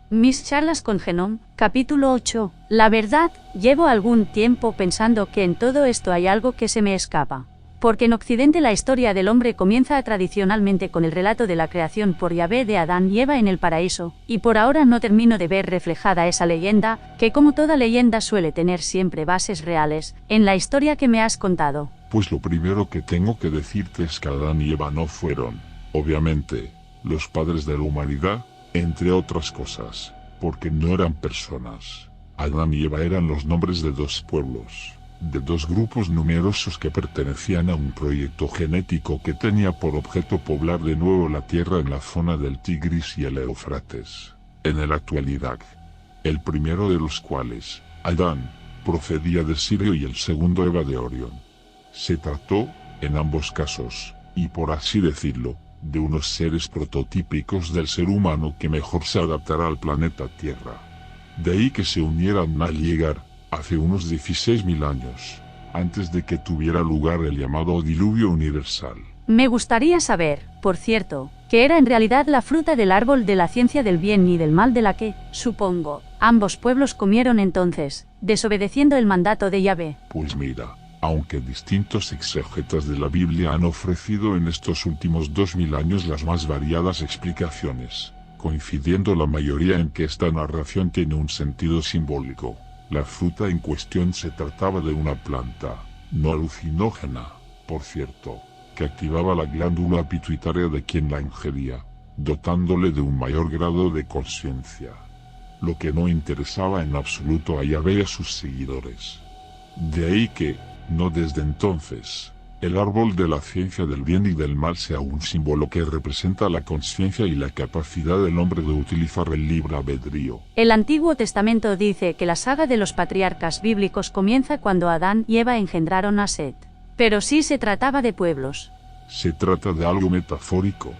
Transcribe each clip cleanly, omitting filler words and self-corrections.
Mis charlas con Genome, capítulo 8. La verdad, llevo algún tiempo pensando que en todo esto hay algo que se me escapa. Porque en Occidente la historia del hombre comienza tradicionalmente con el relato de la creación por Yahvé de Adán y Eva en el paraíso, y por ahora no termino de ver reflejada esa leyenda, que como toda leyenda suele tener siempre bases reales, en la historia que me has contado. Pues lo primero que tengo que decirte es que Adán y Eva no fueron, obviamente, los padres de la humanidad, entre otras cosas, porque no eran personas. Adán y Eva eran los nombres de dos pueblos, de dos grupos numerosos que pertenecían a un proyecto genético que tenía por objeto poblar de nuevo la tierra en la zona del Tigris y el Éufrates. En la actualidad, el primero de los cuales, Adán, procedía de Sirio y el segundo Eva de Orión. Se trató, en ambos casos, y por así decirlo, de unos seres prototípicos del ser humano que mejor se adaptará al planeta Tierra. De ahí que se unieran al llegar, hace unos 16.000 años, antes de que tuviera lugar el llamado diluvio universal. Me gustaría saber, por cierto, que era en realidad la fruta del árbol de la ciencia del bien y del mal de la que, supongo, ambos pueblos comieron entonces, desobedeciendo el mandato de Yahvé. Pues mira, aunque distintos exegetas de la Biblia han ofrecido en estos últimos 2000 años las más variadas explicaciones, coincidiendo la mayoría en que esta narración tiene un sentido simbólico. La fruta en cuestión se trataba de una planta, no alucinógena, por cierto, que activaba la glándula pituitaria de quien la ingería, dotándole de un mayor grado de conciencia. Lo que no interesaba en absoluto a Yahvé y a sus seguidores. De ahí que, no desde entonces, el árbol de la ciencia del bien y del mal sea un símbolo que representa la conciencia y la capacidad del hombre de utilizar el libre albedrío. El Antiguo Testamento dice que la saga de los patriarcas bíblicos comienza cuando Adán y Eva engendraron a Set. Pero sí se trataba de pueblos. Se trata de algo metafórico.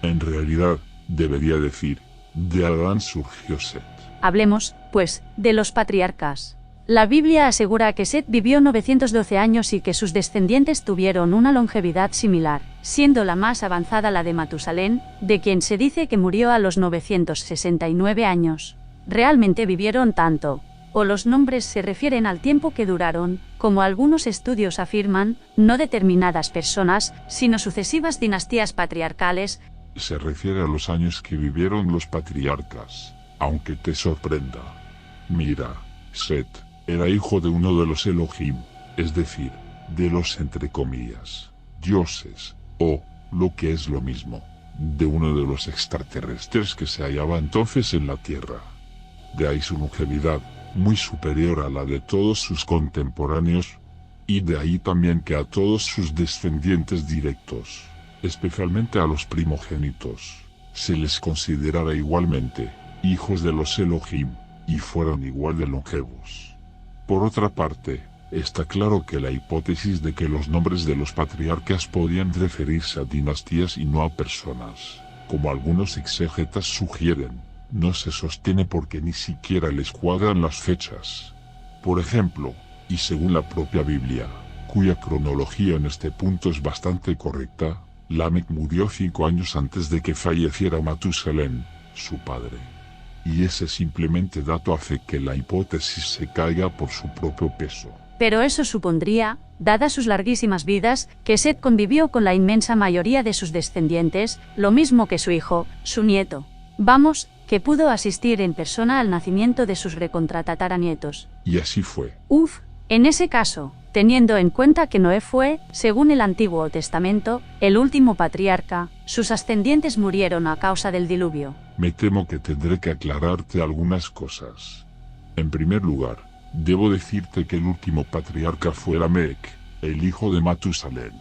En realidad, debería decir, de Adán surgió Set. Hablemos, pues, de los patriarcas. La Biblia asegura que Set vivió 912 años y que sus descendientes tuvieron una longevidad similar, siendo la más avanzada la de Matusalén, de quien se dice que murió a los 969 años. ¿Realmente vivieron tanto? ¿O los nombres se refieren al tiempo que duraron, como algunos estudios afirman, no determinadas personas, sino sucesivas dinastías patriarcales? Se refiere a los años que vivieron los patriarcas, aunque te sorprenda. Mira, Set era hijo de uno de los Elohim, es decir, de los entre comillas, dioses, o, lo que es lo mismo, de uno de los extraterrestres que se hallaba entonces en la Tierra. De ahí su longevidad, muy superior a la de todos sus contemporáneos, y de ahí también que a todos sus descendientes directos, especialmente a los primogénitos, se les considerara igualmente hijos de los Elohim, y fueron igual de longevos. Por otra parte, está claro que la hipótesis de que los nombres de los patriarcas podían referirse a dinastías y no a personas, como algunos exegetas sugieren, no se sostiene porque ni siquiera les cuadran las fechas. Por ejemplo, y según la propia Biblia, cuya cronología en este punto es bastante correcta, Lamec murió 5 años antes de que falleciera Matusalén, su padre. Y ese simplemente dato hace que la hipótesis se caiga por su propio peso. Pero eso supondría, dadas sus larguísimas vidas, que Set convivió con la inmensa mayoría de sus descendientes, lo mismo que su hijo, su nieto. Vamos, que pudo asistir en persona al nacimiento de sus recontratataranietos. Y así fue. En ese caso, teniendo en cuenta que Noé fue, según el Antiguo Testamento, el último patriarca, sus ascendientes murieron a causa del diluvio. Me temo que tendré que aclararte algunas cosas. En primer lugar, debo decirte que el último patriarca fue Lamec, el hijo de Matusalén.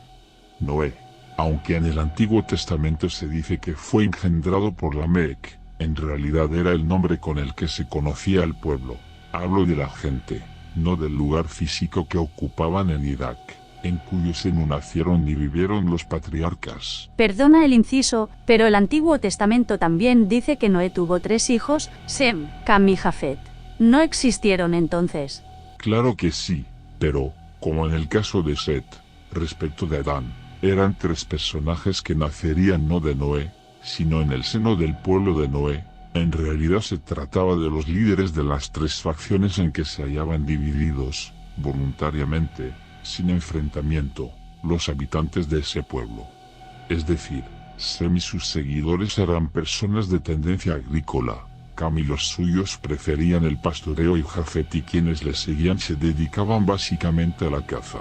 Noé, aunque en el Antiguo Testamento se dice que fue engendrado por Lamec, en realidad era el nombre con el que se conocía al pueblo. Hablo de la gente, no del lugar físico que ocupaban en Irak, en cuyo seno nacieron y vivieron los patriarcas. Perdona el inciso, pero el Antiguo Testamento también dice que Noé tuvo 3 hijos, Sem, Cam y Jafet. ¿No existieron entonces? Claro que sí, pero, como en el caso de Set, respecto de Adán, eran 3 personajes que nacerían no de Noé, sino en el seno del pueblo de Noé, En realidad se trataba de los líderes de las tres facciones en que se hallaban divididos, voluntariamente, sin enfrentamiento, los habitantes de ese pueblo. Es decir, Sem y sus seguidores eran personas de tendencia agrícola, Cam y los suyos preferían el pastoreo y Jafet y quienes le seguían se dedicaban básicamente a la caza.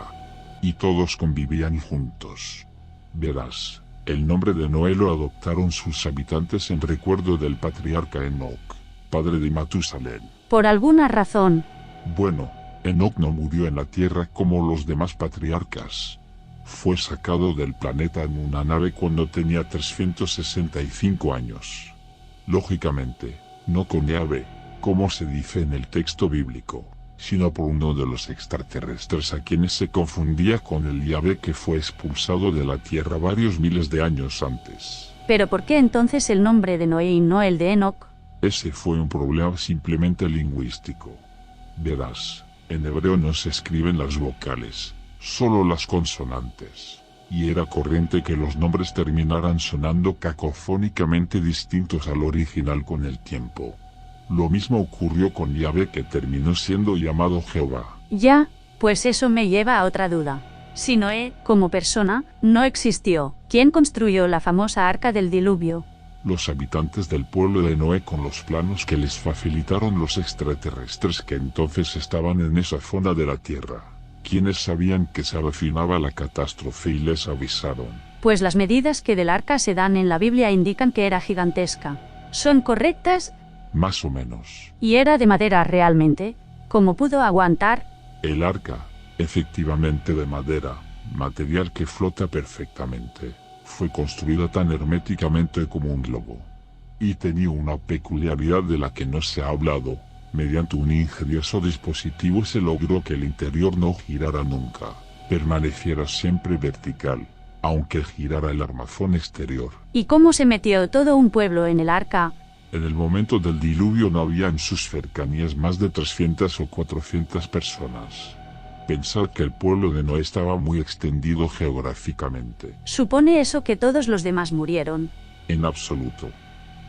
Y todos convivían juntos. Verás, el nombre de Noé lo adoptaron sus habitantes en recuerdo del patriarca Enoc, padre de Matusalén. Por alguna razón. Bueno, Enoc no murió en la tierra como los demás patriarcas. Fue sacado del planeta en una nave cuando tenía 365 años. Lógicamente, no con Yahvé, como se dice en el texto bíblico, sino por uno de los extraterrestres a quienes se confundía con el Yahvé que fue expulsado de la tierra varios miles de años antes. ¿Pero por qué entonces el nombre de Noé y no el de Enoc? Ese fue un problema simplemente lingüístico. Verás, en hebreo no se escriben las vocales, solo las consonantes, y era corriente que los nombres terminaran sonando cacofónicamente distintos al original con el tiempo. Lo mismo ocurrió con Yahvé, que terminó siendo llamado Jehová. Ya, pues eso me lleva a otra duda. Si Noé, como persona, no existió, ¿quién construyó la famosa arca del diluvio? Los habitantes del pueblo de Noé, con los planos que les facilitaron los extraterrestres que entonces estaban en esa zona de la tierra, quienes sabían que se avecinaba la catástrofe y les avisaron. Pues las medidas que del arca se dan en la Biblia indican que era gigantesca. ¿Son correctas? Más o menos. ¿Y era de madera realmente? ¿Cómo pudo aguantar? El arca, efectivamente de madera, material que flota perfectamente, fue construida tan herméticamente como un globo. Y tenía una peculiaridad de la que no se ha hablado. Mediante un ingenioso dispositivo se logró que el interior no girara nunca, permaneciera siempre vertical, aunque girara el armazón exterior. ¿Y cómo se metió todo un pueblo en el arca? En el momento del diluvio no había en sus cercanías más de 300 o 400 personas. Pensar que el pueblo de Noé estaba muy extendido geográficamente. ¿Supone eso que todos los demás murieron? En absoluto.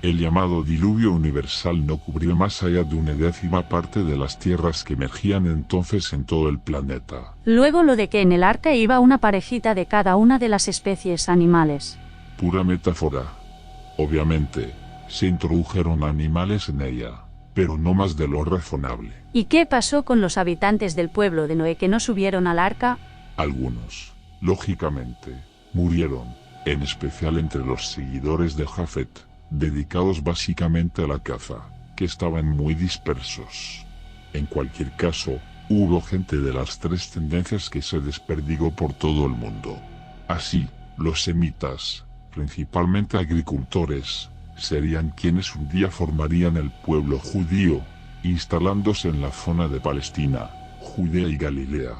El llamado diluvio universal no cubrió más allá de 1/10 parte de las tierras que emergían entonces en todo el planeta. Luego lo de que en el arca iba una parejita de cada una de las especies animales. Pura metáfora. Obviamente, se introdujeron animales en ella, pero no más de lo razonable. ¿Y qué pasó con los habitantes del pueblo de Noé que no subieron al arca? Algunos, lógicamente, murieron, en especial entre los seguidores de Jafet, dedicados básicamente a la caza, que estaban muy dispersos. En cualquier caso, hubo gente de las tres tendencias que se desperdigó por todo el mundo. Así, los semitas, principalmente agricultores, serían quienes un día formarían el pueblo judío, instalándose en la zona de Palestina, Judea y Galilea.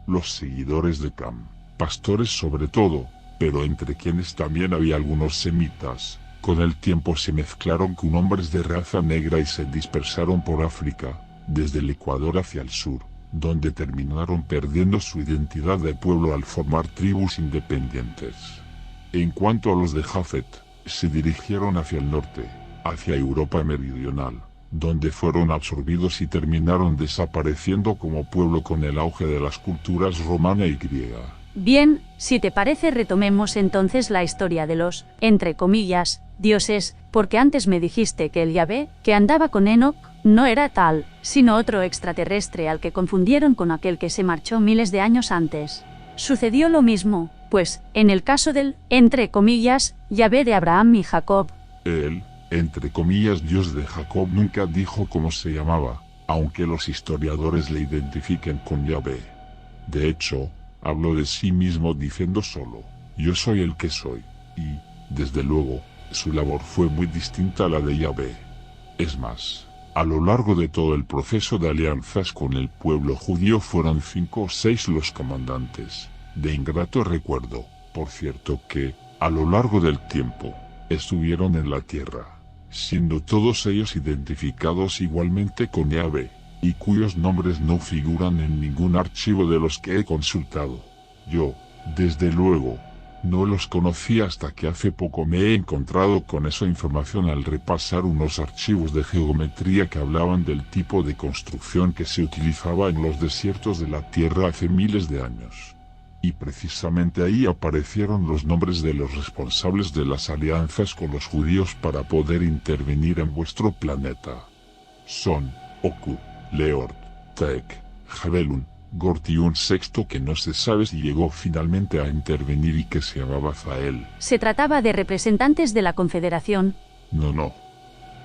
Los seguidores de Cam, pastores sobre todo, pero entre quienes también había algunos semitas, con el tiempo se mezclaron con hombres de raza negra y se dispersaron por África, desde el Ecuador hacia el sur, donde terminaron perdiendo su identidad de pueblo al formar tribus independientes. En cuanto a los de Jafet, se dirigieron hacia el norte, hacia Europa meridional, donde fueron absorbidos y terminaron desapareciendo como pueblo con el auge de las culturas romana y griega. Bien, si te parece retomemos entonces la historia de los, entre comillas, dioses, porque antes me dijiste que el Yahvé, que andaba con Enoc, no era tal, sino otro extraterrestre al que confundieron con aquel que se marchó miles de años antes. Sucedió lo mismo, pues, en el caso del, entre comillas, Yahvé de Abraham y Jacob. El, entre comillas, Dios de Jacob nunca dijo cómo se llamaba, aunque los historiadores le identifiquen con Yahvé. De hecho, habló de sí mismo diciendo solo, yo soy el que soy, y, desde luego, su labor fue muy distinta a la de Yahvé. Es más, a lo largo de todo el proceso de alianzas con el pueblo judío fueron 5 o 6 los comandantes, de ingrato recuerdo, por cierto que, a lo largo del tiempo, estuvieron en la tierra, siendo todos ellos identificados igualmente con Yahvé, y cuyos nombres no figuran en ningún archivo de los que he consultado. Yo, desde luego, No los conocía hasta que hace poco me he encontrado con esa información al repasar unos archivos de geometría que hablaban del tipo de construcción que se utilizaba en los desiertos de la Tierra hace miles de años. Y precisamente ahí aparecieron los nombres de los responsables de las alianzas con los judíos para poder intervenir en vuestro planeta. Son Oku, Leord, Tek, Jabelun, Gort y un sexto que no se sabe si llegó finalmente a intervenir y que se llamaba Zael. Se trataba de representantes de la Confederación. No.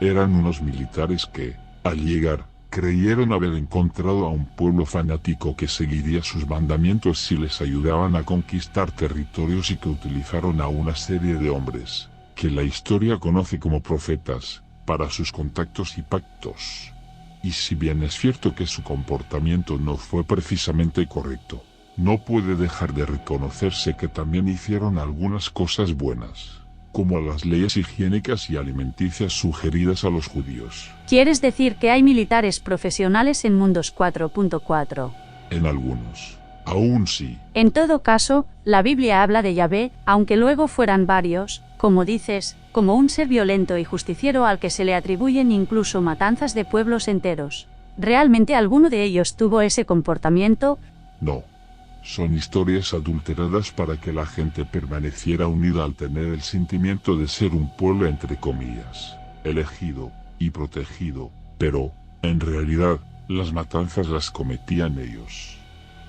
Eran unos militares que, al llegar, creyeron haber encontrado a un pueblo fanático que seguiría sus mandamientos si les ayudaban a conquistar territorios y que utilizaron a una serie de hombres, que la historia conoce como profetas, para sus contactos y pactos. Y si bien es cierto que su comportamiento no fue precisamente correcto, no puede dejar de reconocerse que también hicieron algunas cosas buenas, como las leyes higiénicas y alimenticias sugeridas a los judíos. ¿Quieres decir que hay militares profesionales en Mundos 4.4? En algunos, aún sí. En todo caso, la Biblia habla de Yahvé, aunque luego fueran varios, como dices, como un ser violento y justiciero al que se le atribuyen incluso matanzas de pueblos enteros. ¿Realmente alguno de ellos tuvo ese comportamiento? No. Son historias adulteradas para que la gente permaneciera unida al tener el sentimiento de ser un pueblo entre comillas, elegido y protegido, pero, en realidad, las matanzas las cometían ellos.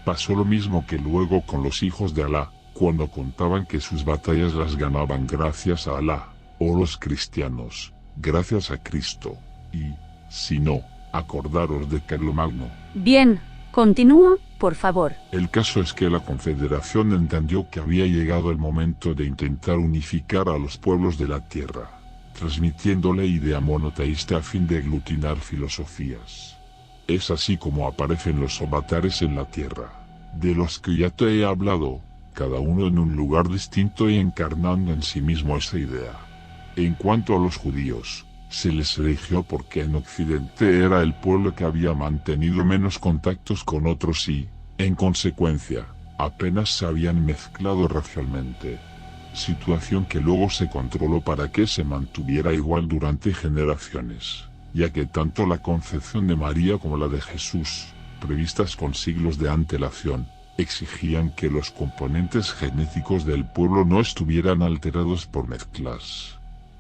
Pasó lo mismo que luego con los hijos de Alá, cuando contaban que sus batallas las ganaban gracias a Alá, o los cristianos, gracias a Cristo, y, si no, acordaros de Carlomagno. Bien, continúa, por favor. El caso es que la Confederación entendió que había llegado el momento de intentar unificar a los pueblos de la Tierra, transmitiendo la idea monoteísta a fin de aglutinar filosofías. Es así como aparecen los avatares en la Tierra, de los que ya te he hablado, cada uno en un lugar distinto y encarnando en sí mismo esa idea. En cuanto a los judíos, se les eligió porque en Occidente era el pueblo que había mantenido menos contactos con otros y, en consecuencia, apenas se habían mezclado racialmente. Situación que luego se controló para que se mantuviera igual durante generaciones, ya que tanto la concepción de María como la de Jesús, previstas con siglos de antelación, exigían que los componentes genéticos del pueblo no estuvieran alterados por mezclas,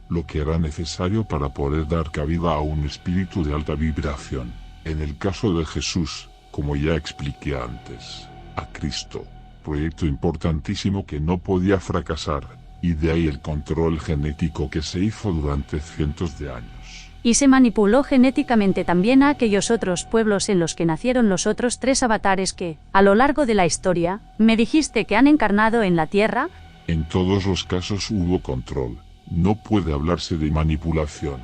lo que era necesario para poder dar cabida a un espíritu de alta vibración. En el caso de Jesús, como ya expliqué antes, a Cristo, proyecto importantísimo que no podía fracasar, y de ahí el control genético que se hizo durante cientos de años. Y se manipuló genéticamente también a aquellos otros pueblos en los que nacieron los otros tres avatares que, a lo largo de la historia, me dijiste que han encarnado en la Tierra. En todos los casos hubo control, no puede hablarse de manipulación.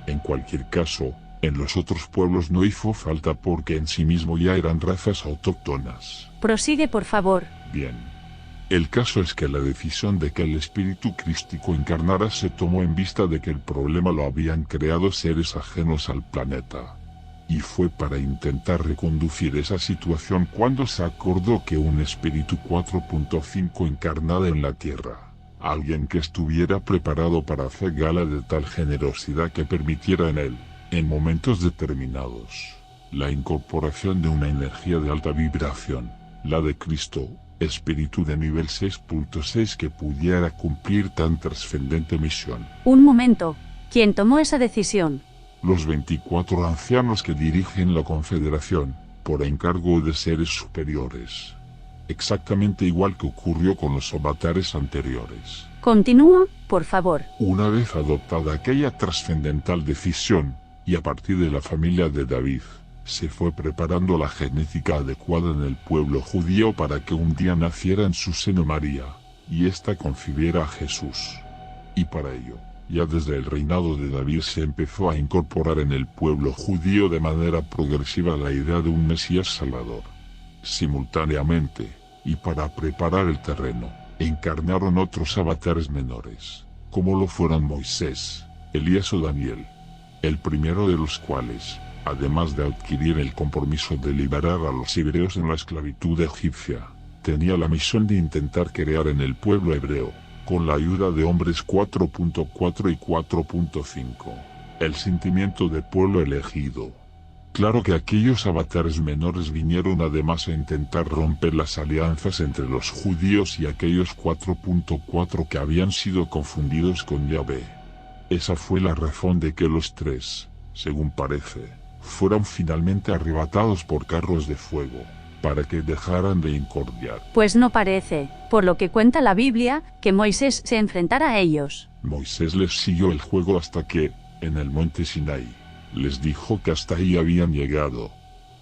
En cualquier caso, en los otros pueblos no hizo falta porque en sí mismo ya eran razas autóctonas. Prosigue, por favor. Bien. El caso es que la decisión de que el espíritu crístico encarnara se tomó en vista de que el problema lo habían creado seres ajenos al planeta. Y fue para intentar reconducir esa situación cuando se acordó que un espíritu 4.5 encarnara en la Tierra, alguien que estuviera preparado para hacer gala de tal generosidad que permitiera en él, en momentos determinados, la incorporación de una energía de alta vibración, la de Cristo, espíritu de nivel 6.6 que pudiera cumplir tan trascendente misión. Un momento, ¿quién tomó esa decisión? Los 24 ancianos que dirigen la Confederación, por encargo de seres superiores. Exactamente igual que ocurrió con los avatares anteriores. Continúa, por favor. Una vez adoptada aquella trascendental decisión, y a partir de la familia de David, se fue preparando la genética adecuada en el pueblo judío para que un día naciera en su seno María, y ésta concibiera a Jesús. Y para ello, ya desde el reinado de David se empezó a incorporar en el pueblo judío de manera progresiva la idea de un Mesías Salvador. Simultáneamente, y para preparar el terreno, encarnaron otros avatares menores, como lo fueron Moisés, Elías o Daniel, el primero de los cuales, además de adquirir el compromiso de liberar a los hebreos en la esclavitud egipcia, tenía la misión de intentar crear en el pueblo hebreo, con la ayuda de hombres 4.4 y 4.5, el sentimiento de pueblo elegido. Claro que aquellos avatares menores vinieron además a intentar romper las alianzas entre los judíos y aquellos 4.4 que habían sido confundidos con Yahvé. Esa fue la razón de que los tres, según parece, fueron finalmente arrebatados por carros de fuego, para que dejaran de incordiar. Pues no parece, por lo que cuenta la Biblia, que Moisés se enfrentara a ellos. Moisés les siguió el juego hasta que, en el monte Sinaí, les dijo que hasta ahí habían llegado,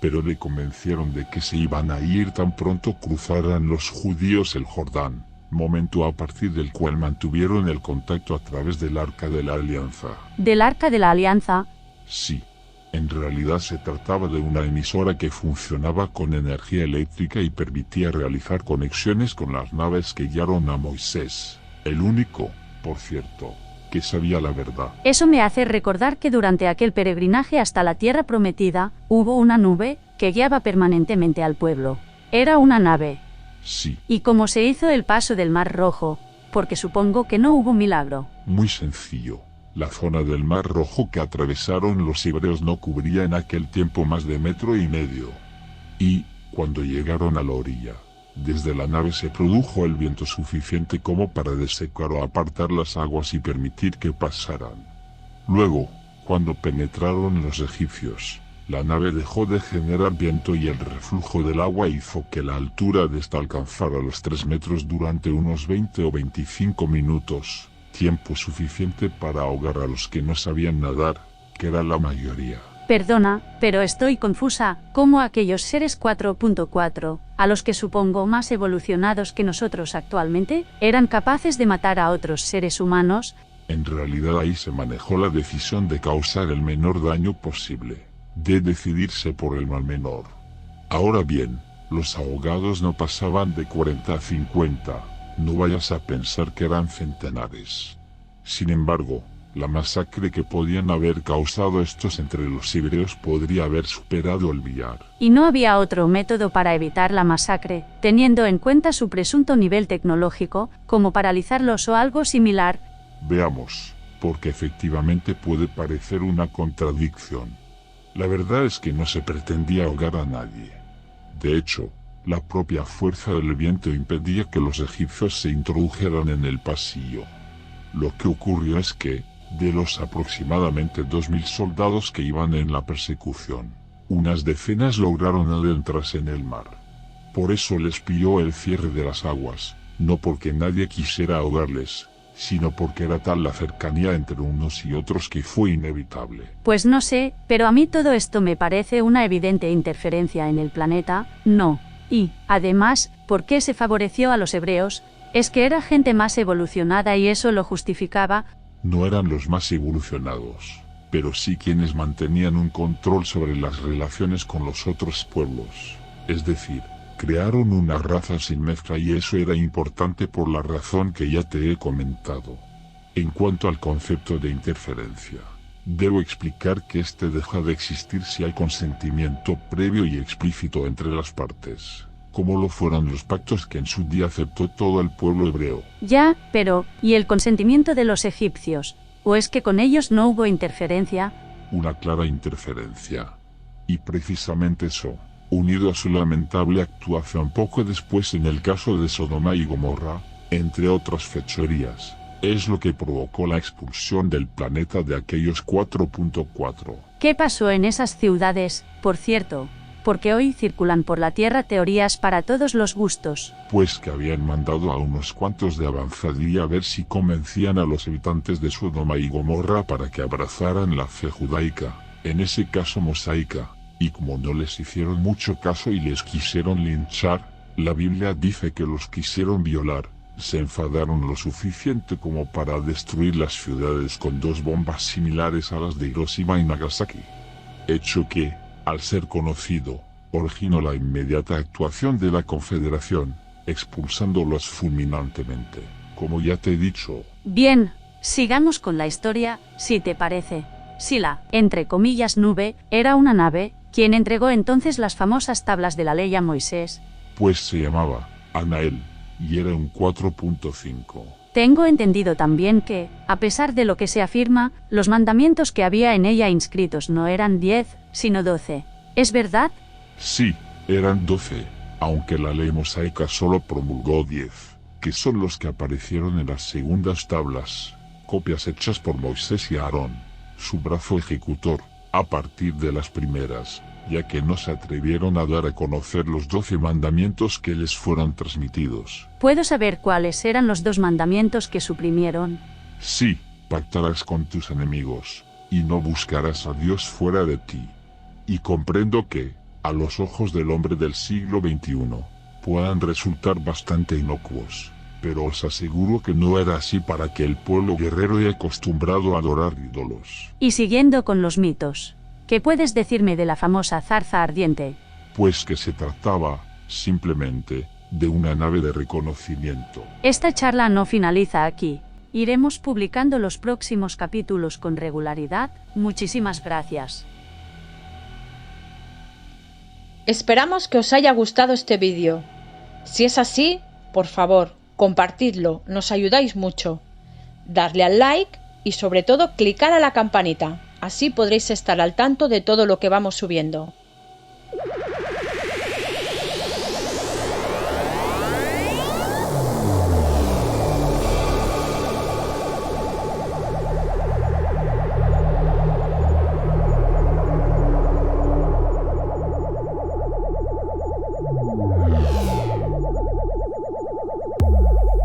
pero le convencieron de que se iban a ir tan pronto cruzaran los judíos el Jordán, momento a partir del cual mantuvieron el contacto a través del Arca de la Alianza. ¿Del Arca de la Alianza? Sí, en realidad se trataba de una emisora que funcionaba con energía eléctrica y permitía realizar conexiones con las naves que guiaron a Moisés, el único, por cierto, que sabía la verdad. Eso me hace recordar que durante aquel peregrinaje hasta la tierra prometida, hubo una nube que guiaba permanentemente al pueblo. Era una nave. Sí. ¿Y cómo se hizo el paso del Mar Rojo? Porque supongo que no hubo milagro. Muy sencillo. La zona del Mar Rojo que atravesaron los hebreos no cubría en aquel tiempo más de 1,5 metros. Y, cuando llegaron a la orilla, desde la nave se produjo el viento suficiente como para desecar o apartar las aguas y permitir que pasaran. Luego, cuando penetraron los egipcios, la nave dejó de generar viento y el reflujo del agua hizo que la altura de esta alcanzara los 3 metros durante unos 20 o 25 minutos, tiempo suficiente para ahogar a los que no sabían nadar, que era la mayoría. Perdona, pero estoy confusa. ¿Cómo aquellos seres 4.4, a los que supongo más evolucionados que nosotros actualmente, eran capaces de matar a otros seres humanos? En realidad ahí se manejó la decisión de causar el menor daño posible, de decidirse por el mal menor. Ahora bien, los ahogados no pasaban de 40 a 50, no vayas a pensar que eran centenares. Sin embargo, la masacre que podían haber causado estos entre los hebreos podría haber superado el billar. ¿Y no había otro método para evitar la masacre, teniendo en cuenta su presunto nivel tecnológico, como paralizarlos o algo similar? Veamos, porque efectivamente puede parecer una contradicción. La verdad es que no se pretendía ahogar a nadie. De hecho, la propia fuerza del viento impedía que los egipcios se introdujeran en el pasillo. Lo que ocurrió es que, de los aproximadamente 2.000 soldados que iban en la persecución, unas decenas lograron adentrarse en el mar. Por eso les pilló el cierre de las aguas, no porque nadie quisiera ahogarles, sino porque era tal la cercanía entre unos y otros que fue inevitable. Pues no sé, pero a mí todo esto me parece una evidente interferencia en el planeta, ¿no? Y, además, ¿por qué se favoreció a los hebreos? ¿Es que era gente más evolucionada y eso lo justificaba? No eran los más evolucionados, pero sí quienes mantenían un control sobre las relaciones con los otros pueblos. Es decir, crearon una raza sin mezcla y eso era importante por la razón que ya te he comentado. En cuanto al concepto de interferencia, debo explicar que este deja de existir si hay consentimiento previo y explícito entre las partes, como lo fueron los pactos que en su día aceptó todo el pueblo hebreo. Ya, pero, ¿y el consentimiento de los egipcios? ¿O es que con ellos no hubo interferencia? Una clara interferencia. Y precisamente eso, unido a su lamentable actuación poco después en el caso de Sodoma y Gomorra, entre otras fechorías, es lo que provocó la expulsión del planeta de aquellos 4.4. ¿Qué pasó en esas ciudades, por cierto? Porque hoy circulan por la Tierra teorías para todos los gustos. Pues que habían mandado a unos cuantos de avanzadilla a ver si convencían a los habitantes de Sodoma y Gomorra para que abrazaran la fe judaica, en ese caso mosaica, y como no les hicieron mucho caso y les quisieron linchar, la Biblia dice que los quisieron violar, se enfadaron lo suficiente como para destruir las ciudades con 2 bombas similares a las de Hiroshima y Nagasaki. Hecho que, al ser conocido, originó la inmediata actuación de la Confederación, expulsándolos fulminantemente, como ya te he dicho. Bien, sigamos con la historia, si te parece. Si la, entre comillas, nube, era una nave, ¿quién entregó entonces las famosas tablas de la ley a Moisés? Pues se llamaba Anael, y era un 4.5. Tengo entendido también que, a pesar de lo que se afirma, los mandamientos que había en ella inscritos no eran 10, sino 12. ¿Es verdad? Sí, eran 12, aunque la ley mosaica solo promulgó 10, que son los que aparecieron en las segundas tablas, copias hechas por Moisés y Aarón, su brazo ejecutor, a partir de las primeras, ya que no se atrevieron a dar a conocer los 12 mandamientos que les fueron transmitidos. ¿Puedo saber cuáles eran los 2 mandamientos que suprimieron? Sí, pactarás con tus enemigos, y no buscarás a Dios fuera de ti. Y comprendo que, a los ojos del hombre del siglo XXI, puedan resultar bastante inocuos, pero os aseguro que no era así para aquel pueblo guerrero y acostumbrado a adorar ídolos. Y siguiendo con los mitos, ¿qué puedes decirme de la famosa zarza ardiente? Pues que se trataba, simplemente, de una nave de reconocimiento. Esta charla no finaliza aquí. Iremos publicando los próximos capítulos con regularidad. Muchísimas gracias. Esperamos que os haya gustado este vídeo. Si es así, por favor, compartidlo, nos ayudáis mucho. Darle al like y sobre todo clicar a la campanita, así podréis estar al tanto de todo lo que vamos subiendo.